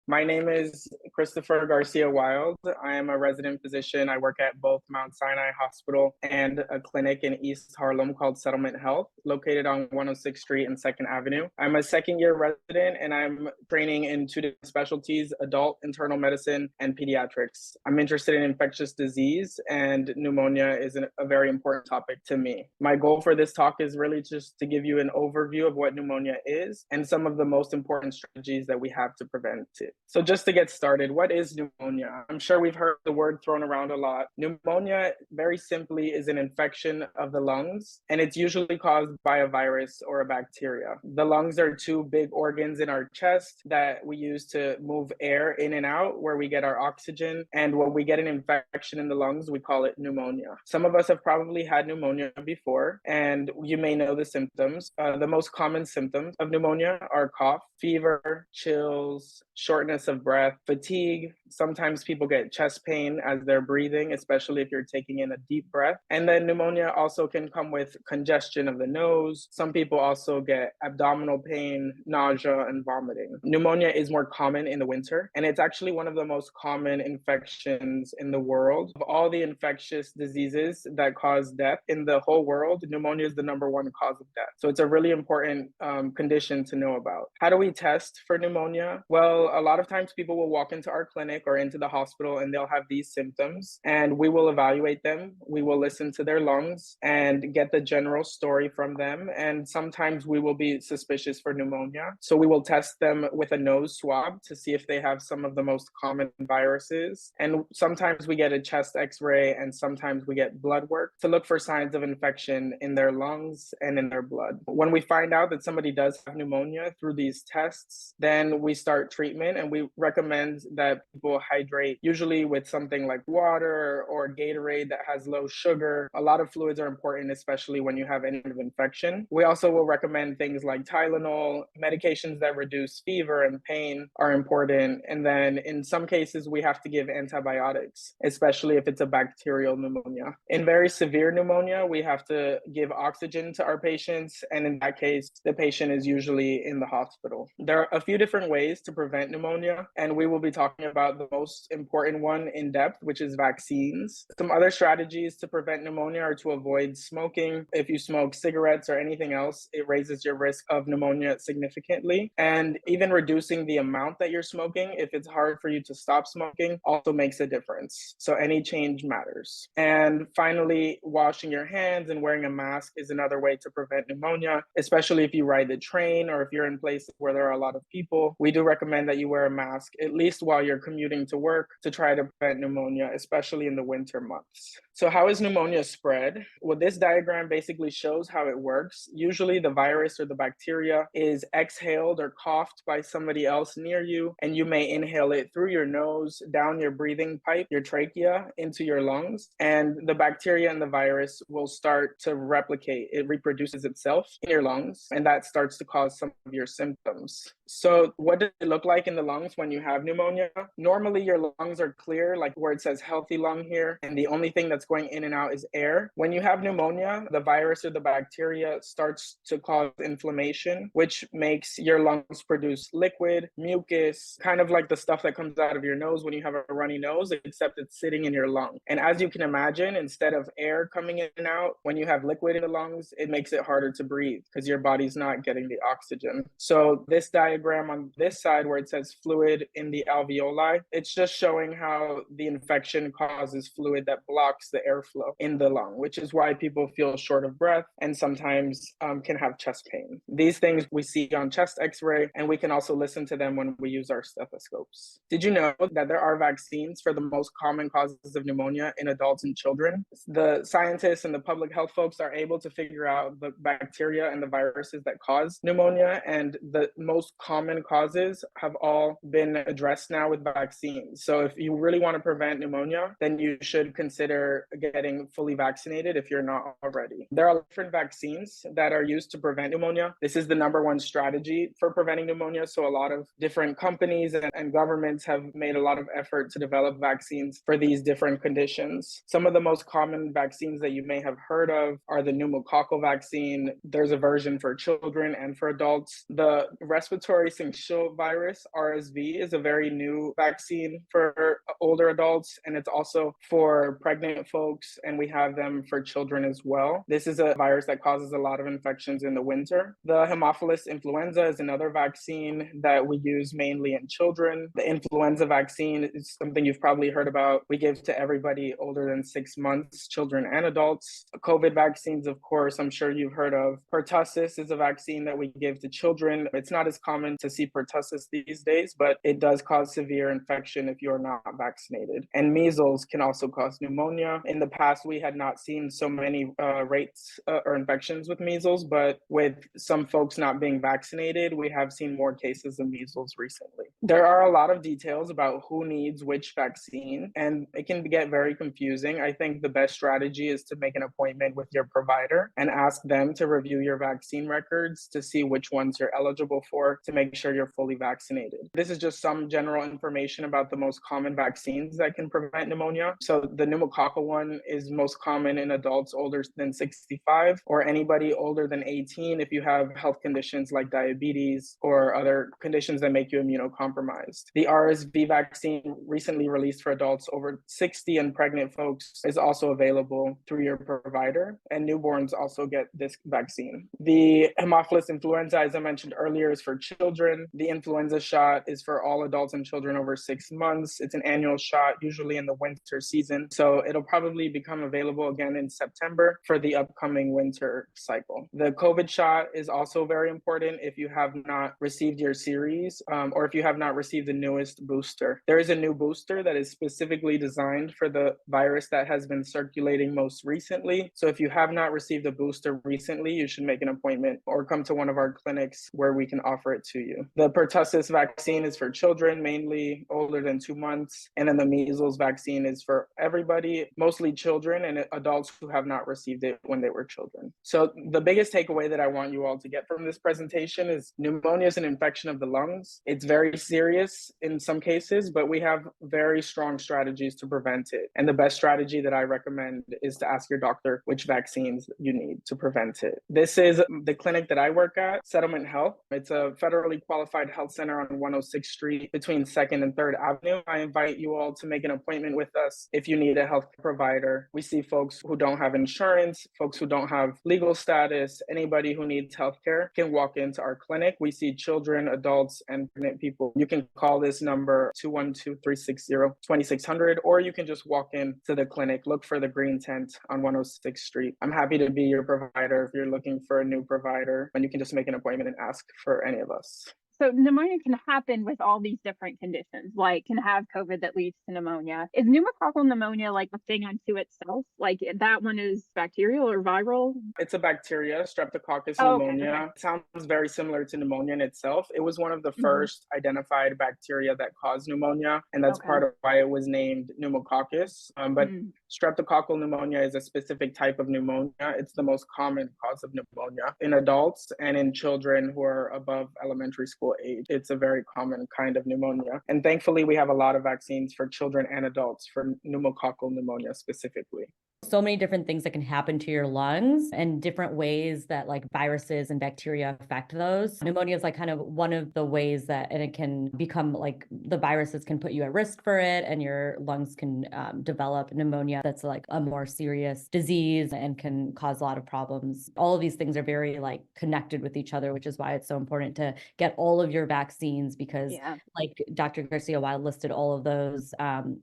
My name is Christopher Garcia Wild. I am a resident physician. I work at both Mount Sinai Hospital and a clinic in East Harlem called Settlement Health, located on 106th Street and 2nd Avenue. I'm a second-year resident, and I'm training in two different specialties: adult internal medicine and pediatrics. I'm interested in infectious disease, and pneumonia is a very important topic to me. My goal for this talk is really just to give you an overview of what pneumonia is and some of the most important strategies that we have to prevent it. So just to get started, what is pneumonia? I'm sure we've heard the word thrown around a lot. Pneumonia, very simply, is an infection of the lungs, and it's usually caused by a virus or a bacteria. The lungs are two big organs in our chest that we use to move air in and out, where we get our oxygen. And when we get an infection in the lungs, we call it pneumonia. Some of us have probably had pneumonia before, and you may know the symptoms. The most common symptoms of pneumonia are cough, fever, chills, shortness of breath, fatigue. Sometimes people get chest pain as they're breathing, especially if you're taking in a deep breath. And then pneumonia also can come with congestion of the nose. Some people also get abdominal pain, nausea, and vomiting. Pneumonia is more common in the winter, and it's actually one of the most common infections in the world. Of all the infectious diseases that cause death in the whole world, pneumonia is the number one cause of death. So it's a really important condition to know about. How do we test for pneumonia? Well, a lot of times people will walk into our clinic or into the hospital and they'll have these symptoms, and we will evaluate them. We will listen to their lungs and get the general story from them. And sometimes we will be suspicious for pneumonia. So we will test them with a nose swab to see if they have some of the most common viruses. And sometimes we get a chest x-ray, and sometimes we get blood work to look for signs of infection in their lungs and in their blood. When we find out that somebody does have pneumonia through these tests, then we start treatment, and we recommend that people hydrate, usually with something like water or Gatorade that has low sugar. A lot of fluids are important, especially when you have any kind of infection. We also will recommend things like Tylenol. Medications that reduce fever and pain are important. And then in some cases, we have to give antibiotics, especially if it's a bacterial pneumonia. In very severe pneumonia, we have to give oxygen to our patients. And in that case, the patient is usually in the hospital. There are a few different ways to prevent pneumonia, and we will be talking about the most important one in depth, which is vaccines. Some other strategies to prevent pneumonia are to avoid smoking. If you smoke cigarettes or anything else, it raises your risk of pneumonia significantly. And even reducing the amount that you're smoking, if it's hard for you to stop smoking, also makes a difference. So any change matters. And finally, washing your hands and wearing a mask is another way to prevent pneumonia, especially if you ride the train or if you're in places where there are a lot of people. We do recommend that you wear a mask at least while you're commuting to work to try to prevent pneumonia, especially in the winter months. So how is pneumonia spread? Well, this diagram basically shows how it works. Usually the virus or the bacteria is exhaled or coughed by somebody else near you, and you may inhale it through your nose, down your breathing pipe, your trachea, into your lungs. And the bacteria and the virus will start to replicate. It reproduces itself in your lungs, and that starts to cause some of your symptoms. So what does it look like in the lungs when you have pneumonia? Normally your lungs are clear, like where it says healthy lung here, and the only thing that's going in and out is air. When you have pneumonia, the virus or the bacteria starts to cause inflammation, which makes your lungs produce liquid, mucus, kind of like the stuff that comes out of your nose when you have a runny nose, except it's sitting in your lung. And as you can imagine, instead of air coming in and out, when you have liquid in the lungs, it makes it harder to breathe because your body's not getting the oxygen. So this diagram on this side where it says fluid in the alveoli, it's just showing how the infection causes fluid that blocks the airflow in the lung, which is why people feel short of breath and sometimes can have chest pain. These things we see on chest x-ray, and we can also listen to them when we use our stethoscopes. Did you know that there are vaccines for the most common causes of pneumonia in adults and children? The scientists and the public health folks are able to figure out the bacteria and the viruses that cause pneumonia, and the most common causes have all been addressed now with vaccines. vaccines. So if you really want to prevent pneumonia, then you should consider getting fully vaccinated if you're not already. There are different vaccines that are used to prevent pneumonia. This is the number one strategy for preventing pneumonia. So a lot of different companies and governments have made a lot of effort to develop vaccines for these different conditions. Some of the most common vaccines that you may have heard of are the pneumococcal vaccine. There's a version for children and for adults. The respiratory syncytial virus, RSV, is a very new vaccine for older adults, and it's also for pregnant folks, and we have them for children as well. This is a virus that causes a lot of infections in the winter. The Haemophilus influenza is another vaccine that we use mainly in children. The influenza vaccine is something you've probably heard about. We give to everybody older than 6 months, children and adults. COVID vaccines, of course, I'm sure you've heard of. Pertussis is a vaccine that we give to children. It's not as common to see pertussis these days, but it does cause severe infection if you're not vaccinated. And measles can also cause pneumonia. In the past, we had not seen so many rates or infections with measles, but with some folks not being vaccinated, we have seen more cases of measles recently. There are a lot of details about who needs which vaccine, and it can get very confusing. I think the best strategy is to make an appointment with your provider and ask them to review your vaccine records to see which ones you're eligible for to make sure you're fully vaccinated. This is just some general information about the most common vaccines that can prevent pneumonia. So the pneumococcal one is most common in adults older than 65 or anybody older than 18 if you have health conditions like diabetes or other conditions that make you immunocompromised. The RSV vaccine recently released for adults over 60 and pregnant folks is also available through your provider, and newborns also get this vaccine. The Haemophilus influenza, as I mentioned earlier, is for children. The influenza shot is for all adults and children over 6 months. It's an annual shot, usually in the winter season. So it'll probably become available again in September for the upcoming winter cycle. The COVID shot is also very important if you have not received your series or if you have not received the newest booster. There is a new booster that is specifically designed for the virus that has been circulating most recently. So if you have not received a booster recently, you should make an appointment or come to one of our clinics where we can offer it to you. The pertussis vaccine is for children, mainly older than 2 months. And then the measles vaccine is for everybody, mostly children and adults who have not received it when they were children. So the biggest takeaway that I want you all to get from this presentation is pneumonia is an infection of the lungs. It's very serious in some cases, but we have very strong strategies to prevent it. And the best strategy that I recommend is to ask your doctor which vaccines you need to prevent it. This is the clinic that I work at, Settlement Health. It's a federally qualified health center on 106th Street between 2nd and 3rd Avenue. I invite you all to make an appointment with us if you need a health provider. We see folks who don't have insurance, folks who don't have legal status, anybody who needs healthcare can walk into our clinic. We see children, adults, and pregnant people. You can call this number 212-360-2600, or you can just walk in to the clinic, look for the green tent on 106th Street. I'm happy to be your provider if you're looking for a new provider, and you can just make an appointment and ask for any of us. So pneumonia can happen with all these different conditions, like can have COVID that leads to pneumonia. Is pneumococcal pneumonia like a thing unto itself? Like that one is bacterial or viral? It's a bacteria, Streptococcus pneumonia. Okay. It sounds very similar to pneumonia in itself. It was one of the first identified bacteria that caused pneumonia, and that's part of why it was named pneumococcus. But streptococcal pneumonia is a specific type of pneumonia. It's the most common cause of pneumonia in adults and in children who are above elementary school age. It's a very common kind of pneumonia. And thankfully, we have a lot of vaccines for children and adults for pneumococcal pneumonia specifically. So many different things that can happen to your lungs and different ways that like viruses and bacteria affect those. Pneumonia is like kind of one of the ways that, and it can become like the viruses can put you at risk for it and your lungs can develop pneumonia. That's like a more serious disease and can cause a lot of problems. All of these things are very like connected with each other, which is why it's so important to get all of your vaccines because like Dr. Garcia Wild listed all of those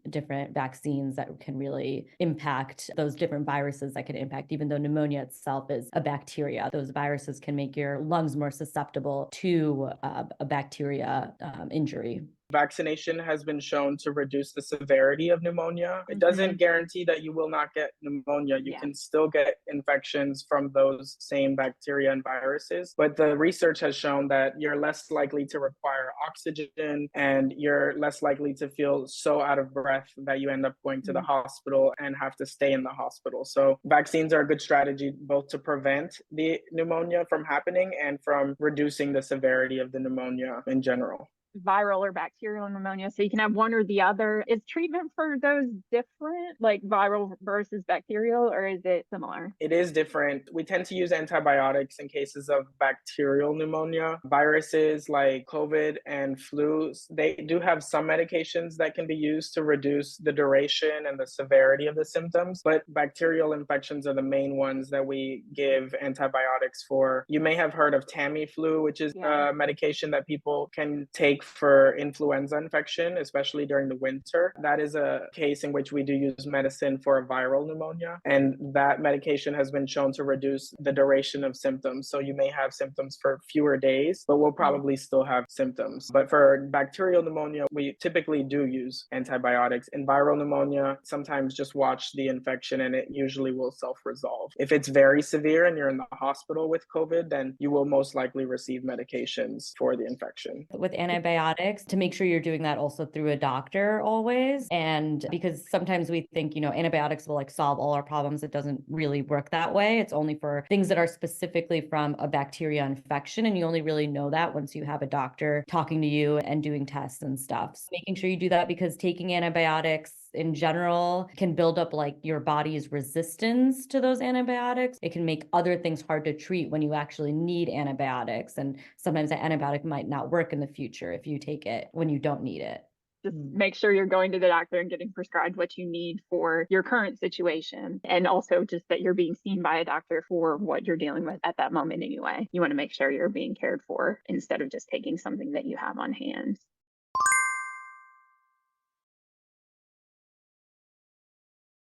different vaccines that can really impact those different viruses that can impact, even though pneumonia itself is a bacteria. Those viruses can make your lungs more susceptible to a bacteria injury. Vaccination has been shown to reduce the severity of pneumonia. It doesn't guarantee that you will not get pneumonia. You can still get infections from those same bacteria and viruses, but the research has shown that you're less likely to require oxygen and you're less likely to feel so out of breath that you end up going to the hospital and have to stay in the hospital. So vaccines are a good strategy both to prevent the pneumonia from happening and from reducing the severity of the pneumonia in general. Viral or bacterial pneumonia, so you can have one or the other. Is treatment for those different, like viral versus bacterial, or is it similar? It is different. We tend to use antibiotics in cases of bacterial pneumonia. Viruses like COVID and flu, they do have some medications that can be used to reduce the duration and the severity of the symptoms, but bacterial infections are the main ones that we give antibiotics for. You may have heard of Tamiflu, which is a medication that people can take for influenza infection, especially during the winter. That is a case in which we do use medicine for a viral pneumonia, and that medication has been shown to reduce the duration of symptoms. So you may have symptoms for fewer days, but we'll probably still have symptoms. But for bacterial pneumonia, we typically do use antibiotics. In viral pneumonia, sometimes just watch the infection and it usually will self-resolve. If it's very severe and you're in the hospital with COVID, then you will most likely receive medications for the infection. With antibiotics, to make sure you're doing that also through a doctor always. And because sometimes we think, antibiotics will like solve all our problems. It doesn't really work that way. It's only for things that are specifically from a bacteria infection. And you only really know that once you have a doctor talking to you and doing tests and stuff. So making sure you do that, because taking antibiotics in general can build up like your body's resistance to those antibiotics. It can make other things hard to treat when you actually need antibiotics. And sometimes that antibiotic might not work in the future if you take it when you don't need it. Just make sure you're going to the doctor and getting prescribed what you need for your current situation. And also just that you're being seen by a doctor for what you're dealing with at that moment anyway. You want to make sure you're being cared for instead of just taking something that you have on hand.